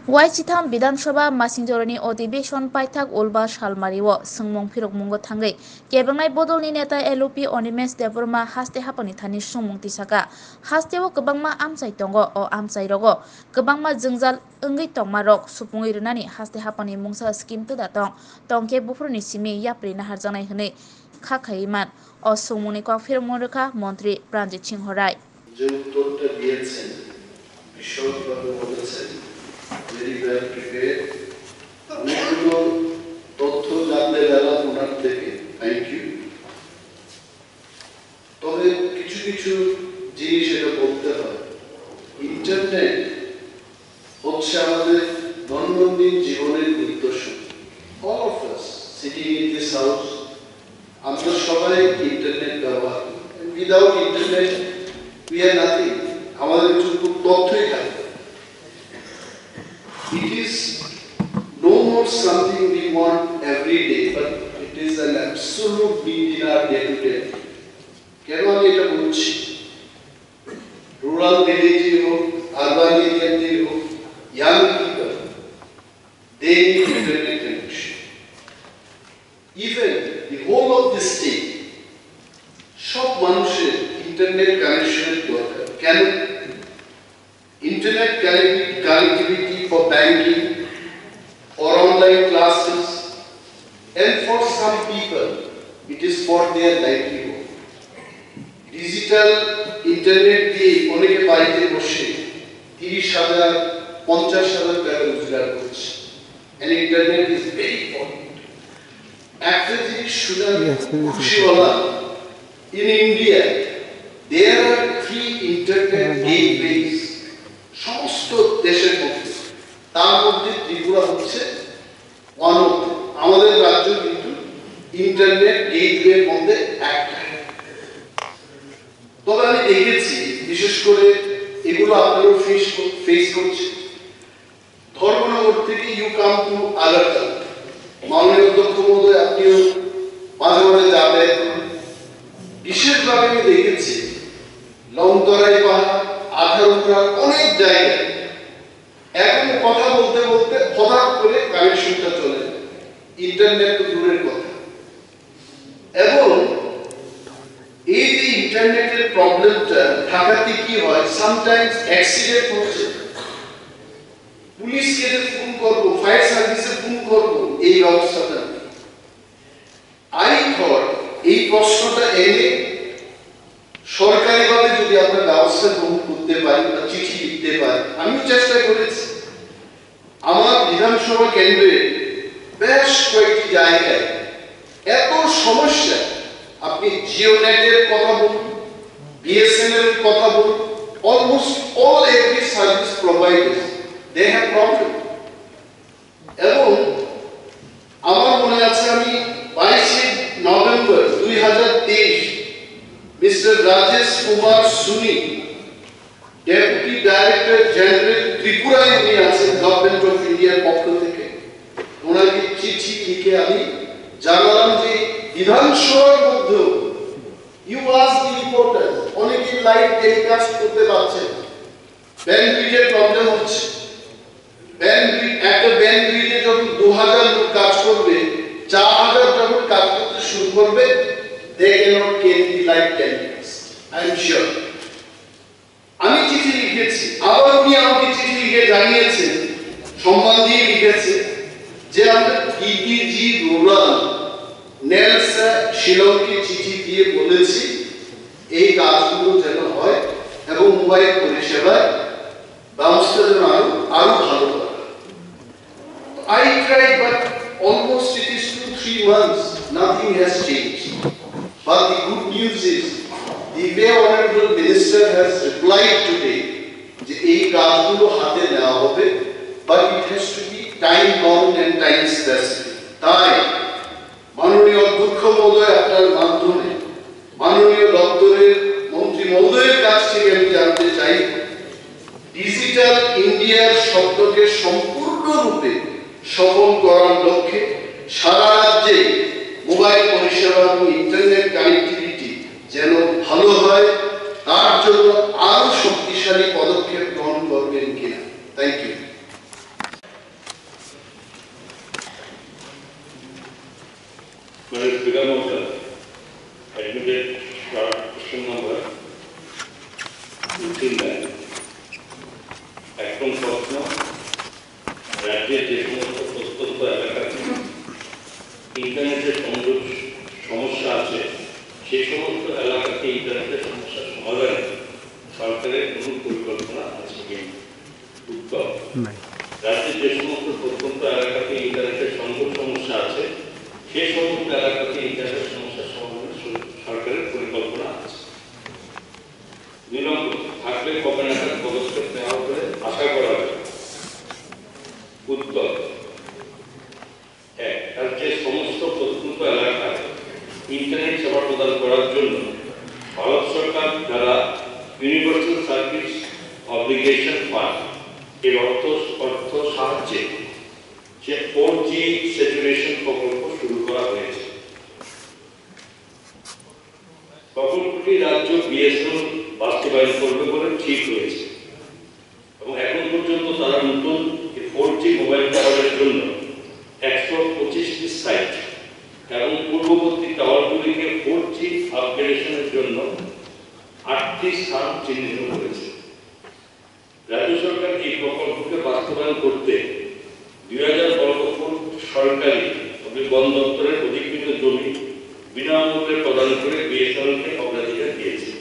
Waititham Bidansabha Masingjorani ଅଧିবেশন Paithak Ulba Shalmariwo Sungmung Phirokmungo Thangai Kebangnai Bodolni Neta LOP Onimes Deborma Haste Hapani Thani Sungmung Tisaka Hasteo Kebangma Amsai Tongo o Amsai Rogo Kebangma Jungjal Ungai Tongmarok Supungui Runani Haste Hapani Mungsa Scheme Tudatong Tongke Bufurni Simi Yapri Naharjanai Hne Khakaiman o Sungmungni Kwak Phirokmungreka Mantri Pranjit Singhorai যে উত্তরটা দিয়েছেন বিশদভাবে বলেছেন very well prepared অনেকগুলো তথ্য জানতে পেলাম ওনার থেকে থ্যাংক ইউ তবে কিছু কিছু জিনিস এটা বলতে হয় ইন্টারনেট হচ্ছে আমাদের দৈনন্দিন জীবনের নিদর্শন all of us sitting in this house আমরা সবাই ইন্টারনেট ব্যবহার করি without internet we are nothing আমাদের শুধু তথ্যই থাকে it is no more something we want every day but it is an absolute need in our day to day কেন আমি এটা বলছি রুরাল ভিলেজে হোক আরবান এরিয়াতে হোক young people they need internet connection even the whole of the state সব মানুষের internet connection দরকার কেন internet connectivity for banking or online classes and for some people it is for their livelihood digital internet দিয়ে অনেকে বাড়িতে বসে 30,000 50,000 টাকা রোজগার করছে and internet is very important একটা জিনিস শুনে খুশি হলাম in India there are 3 internet gateways সমস্ত দেশের মধ্যে তার মধ্যে ত্রিপুরা হচ্ছে one of them আমাদের রাজ্য কিন্তু ইন্টারনেট গেটওয়ের মধ্যে একটা তবে আমি দেখেছি বিশেষ করে এগুলো আপনারা ফেস করছেন ধর্মনগর থেকে ইউ কাম টু আগরতলা মাননীয় অধ্যক্ষ মহোদয় আপনিও মাঝে মাঝে যাবেন বিশেষভাবে আমি দেখেছি লংতরাই পাহাড় আঠারোপুরা অনেক জায়গায় এখন কথা বলতে বলতে হঠাৎ করে কানেকশনটা চলে যায় ইন্টারনেট তো দূরের কথা এবং এই যে ইন্টারনেটের প্রবলেমটা ঢাকাতে কি হয় সামটাইমস অ্যাক্সিডেন্ট হচ্ছে পুলিশকে যে ফোন করবো ফায়ার সার্ভিসে ফোন করবো এই ব্যবস্থাটা আই থট এই প্রশ্নটা এনে সরকারিভাবে যদি আমরা ব্যবস্থা গ্রহণ করতে পারি বা চিঠি লিখতে পারি আমিও চেষ্টা করেছি আমার বিধানসভা কেন্দ্রে বেশ কয়েকটি জায়গায় এত সমস্যা আপনি জিওনেটের কথা বলুন বিএসএনএল এর কথা বলুন almost all every service providers they have problem এবং আমার মনে আছে আমি 22 November 2023 Mr. Rajesh Kumar Suni, Deputy Director General Tripura Union Government of India পক্ষ থেকে ওনাকে চিঠি লিখে আমি জানালাম যে বিধানসভার মধ্যে ইউ আস দি রিপোর্টার অনেকে লাইভ টেলিকাস্ট করতে পারছেন ব্যান্ডউইথের প্রবলেম হচ্ছে একটা ব্যান্ডউইথে যখন 2000 লোক কাজ করবে 4000 যখন কাজ করতে শুরু করবে they cannot get the live telecast I am sure আমি চিঠি লিখেছি আবার উনি আমাকে চিঠি লিখে জানিয়েছেন সম্মান দিয়ে লিখেছে যে আমরা পিপিজি রুরাল নেলসা শিলংকে চিঠি দিয়ে বলেছি এই কাজগুলো যেন হয় এবং মোবাইল পরিষেবার ব্যবস্থা যেন আরো ভালো হয় I tried but almost it is 2-3 months nothing has changed but the good news is the way honorable minister has replied today যে এই কাজগুলো হাতে নেওয়া হবে but it has to be time bound and time specific তাই মাননীয় অধ্যক্ষ মহোদয় আপনার মাধ্যমে মাননীয় দপ্তরের মন্ত্রী মহোদয়ের কাছ থেকে আমি জানতে চাই ডিজিটাল ইন্ডিয়ার স্বপ্নকে সম্পূর্ণরূপে সফল করার লক্ষ্যে সারা রাজ্যে মোবাইল পরিষেবা এবং ইন্টারনেট কানেক্টিভিটি যেন ভালো হয় তার জন্য আরো শক্তিশালী পদক্ষেপ গ্রহণ করবেন কিনা thank you Begum Mokhtar, admitted question number 59. এখন প্রশ্ন রাজ্যের যে সমস্ত প্রত্যন্ত এলাকাতে ইন্টারনেটের সংযোগ সমস্যা আছে সেই সমস্ত এলাকাতে ইন্টারনেটের সমস্যার সমাধানে সরকারের কোনো পরিকল্পনা আছে কি? উত্তর, রাজ্যের যে সমস্ত প্রত্যন্ত এলাকাতে ইন্টারনেটের সংযোগ সমস্যা আছে সেই সমস্ত এলাকাতে ইন্টারনেটের সমস্যার সমাধানে সরকারের পরিকল্পনা আছে। 2 নম্বর, থাকলে কবে নাগাদ পদক্ষেপ নেওয়া হবে আশা করা যায়? উত্তর, রাজ্যের সমস্ত প্রত্যন্ত এলাকায় ইন্টারনেট সেবা প্রদান করার জন্য ভারত সরকার দ্বারা ইউনিভার্সাল সার্ভিস অব্লিগেশন ফান্ড এর অর্থ সাহায্যে যে 4G স্যাচুরেশন প্রকল্প শুরু করা হয়েছে। প্রকল্পটি রাজ্য বিএসএনএল বাস্তবায়ন করবে বলে ঠিক হয়েছে এবং এখন পর্যন্ত তারা নতুন 4G মোবাইল টাওয়ারের জন্য 125টি সাইট এবং পূর্ববর্তী টাওয়ারগুলিকে 4G আপগ্রেডেশনের জন্য 8টি স্থান চিহ্নিত করেছে। রাজ্য সরকার এই প্রকল্পকে বাস্তবায়ন করতে 2000 বর্গফুট সরকারি বন দপ্তরের অধিকৃত জমি বিনামূল্যে প্রদান করে বিএসএনএলকে অগ্রাধিকার দিয়েছে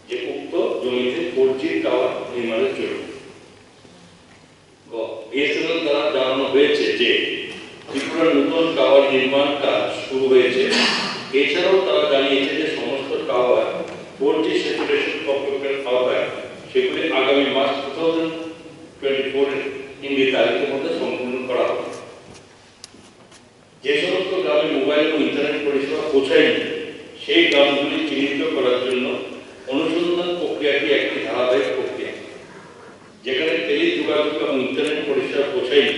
যে উক্ত জমিতে 4G টাওয়ার নির্মাণের জন্য। বিএসএনএল দ্বারা জানানো হয়েছে যে ত্রিপুরার নতুন টাওয়ার নির্মাণ কাজ শুরু হয়েছে। এছাড়াও তারা জানিয়েছে যে সমস্ত টাওয়ার 4G স্যাচুরেশন প্রকল্পের আওতায় সেগুলি আগামী মার্চ 2024 ইংরেজি তারিখের মধ্যে সম্পূর্ণ করা হবে। যে সমস্ত গ্রামে মোবাইল ও ইন্টারনেট পরিষেবা পৌঁছায়নি সেই গ্রামগুলি চিহ্নিত করার জন্য অনুসন্ধান প্রক্রিয়াটি একটি ধারাবাহিক প্রক্রিয়া। যেখানে টেলি যোগাযোগ এবং ইন্টারনেট পরিষেবা পৌঁছায়নি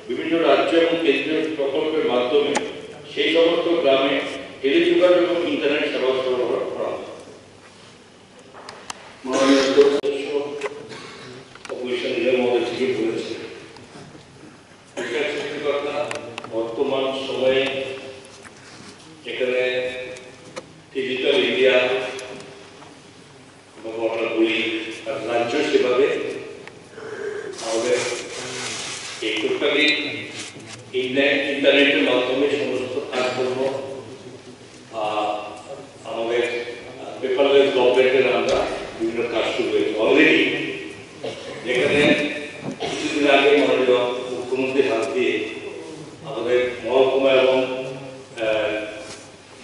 বিভিন্ন রাজ্য এবং কেন্দ্রীয় প্রকল্পের মাধ্যমে সেই সমস্ত গ্রামে টেলি যোগাযোগ এবং ইন্টারনেট সেবা সরবরাহ করা হবে। বর্তমান সময়ে এখানে ডিজিটাল ইন্ডিয়া আমরা বলি রাজ্য সেভাবে আমাদের এই টোটালি ইন্টারনেটের মাধ্যমে সমস্ত কাজকর্ম আমাদের পেপারলেস গভর্নমেন্টের আমরা বিভিন্ন কাজ শুরু হয়েছে অলরেডি। যেখানে কিছুদিন আগে মাননীয় মুখ্যমন্ত্রীর হাত দিয়ে আমাদের মহকুমা এবং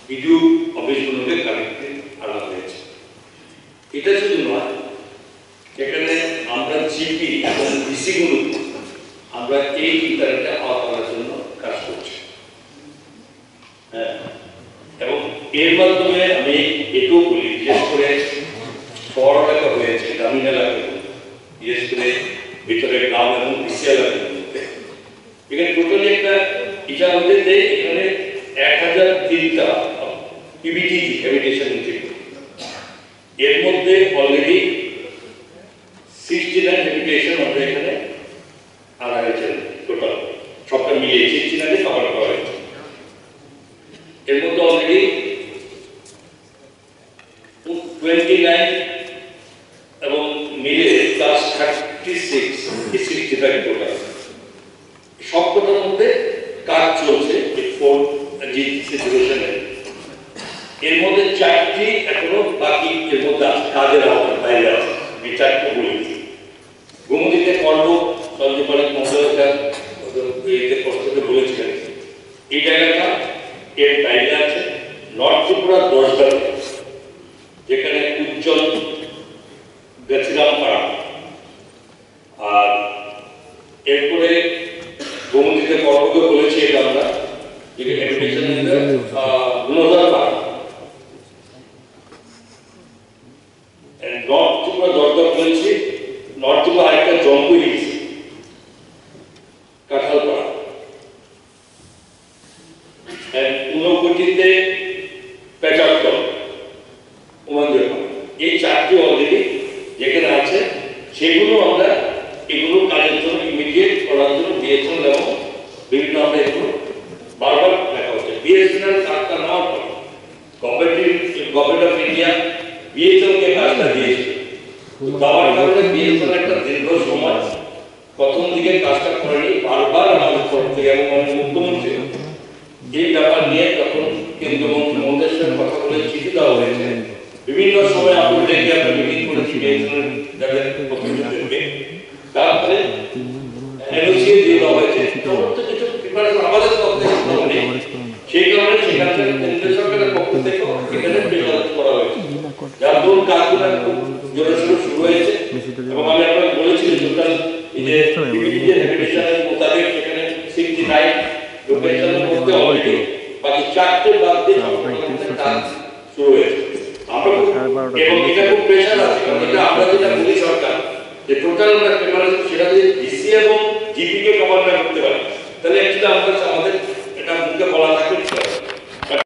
বিডিও অফিসগুলোকে কানেক্টে আনা হয়েছে। এটা শুধু নয়, যেখানে আমরা জিপি এবং ডিসিগুলো আমরা এই ইন্টারনেটে আওতার জন্য কাজ করছি। এবং এর মাধ্যমে আমি এটাও বলি, বিশেষ করে শহর এলাকা হয়েছে গ্রামীণ এলাকাগুলো, বিশেষ করে ভিতরে গ্রাম এবং কৃষি এলাকাগুলোতে এখানে টোটালি একটা এটা আমাদের এখানে 1003টা পিবিটি হ্যাবিটেশন থেকে এর মধ্যে অলরেডি 69 হ্যাবিটেশন আমরা এখানে আনা হয়েছে। টোটাল সবটা মিলিয়ে 69 কভার করা হয়েছে। এর মধ্যে অলরেডি 29 এবং মিলে প্লাস 36 65 টোটাল। সবকটার মধ্যে কাজ চলছে এর মধ্যে 4টি এখনো বাকি এর মধ্যে কাজের আওতায় বাইরে আছে। আমি 4টি বলেছি। গোমতীতে কর্ম সঞ্জীবনী মন্ত্রণালয় প্রস্তুতি বলেছিলেন এই জায়গাটা এর বাইরে আছে। নর্থ ত্রিপুরা 10 যেখানে উজ্জ্বল গেছিলাম পাড়া, আর এরপরে গোমতীতে কর্মকে বলেছি এটা আমরা গুণধর পাড়া। নর্থ ত্রিপুরা 10 বলেছি। নর্থ ত্রিপুরা আরেকটা জম্মু হিলস কাঁঠালপাড়া, ঊনকোটিতে পেচারতল উমাঞ্জল। এই 4টি অলরেডি যেখানে আছে সেগুলো আমরা এগুলো কাজের জন্য ইমিডিয়েট করার জন্য দিয়েছেন এবং বিভিন্ন আমরা এগুলো বারবার দেখা হচ্ছে। বিএসএনএল কার্ডটা নেওয়ার পর গভর্নমেন্ট অফ ইন্ডিয়া বিএসএনএল কে কাজটা দিয়েছে। যাওয়ার কারণে বিএসএনএল একটা দীর্ঘ সময় প্রথম দিকে কাজটা করেনি, বারবার আমাদের তরফ থেকে এবং আমাদের মুখ্যমন্ত্রী এই ব্যাপার নিয়ে তখন কেন্দ্রীয় মন্ত্রী মহোদয়ের সাথে কথা বলে চিঠি দেওয়া হয়েছে। বিভিন্ন সময় আপনাদের ডেকে আমরা মিটিং করেছি বিএসএনএল যাদের প্রতিনিধিদেরকে, তারপরে এনওসি দিয়ে দেওয়া হয়েছে। সমস্ত কিছু প্রিপারেশন আমাদের পক্ষ থেকে নেই, সেই কারণে সেখানে কেন্দ্র সরকারের পক্ষ থেকে এখানে প্রেসার করা হয়েছে, যার দরুন কাজগুলো খুব জোরে শুরু হয়েছে। এবং আমি আপনাকে বলেছি টোটাল এই যে রেপুটেশনের মোতাবেক সেখানে 69 লোকেশনের মধ্যে অলরেডি বাকি 4টে বাদ দিয়ে কাজ শুরু হয়েছে। আমরা এবং এটা খুব প্রেসার আছে, কারণ এটা আমরা যেটা বলি সরকার যে টোটাল আমরা প্রিপারেশন সেটা যদি ডিসি এবং জিপি কে কভার না করতে পারি, তাহলে অ্যাকচুয়ালি আমাদের এটা মুখে বলা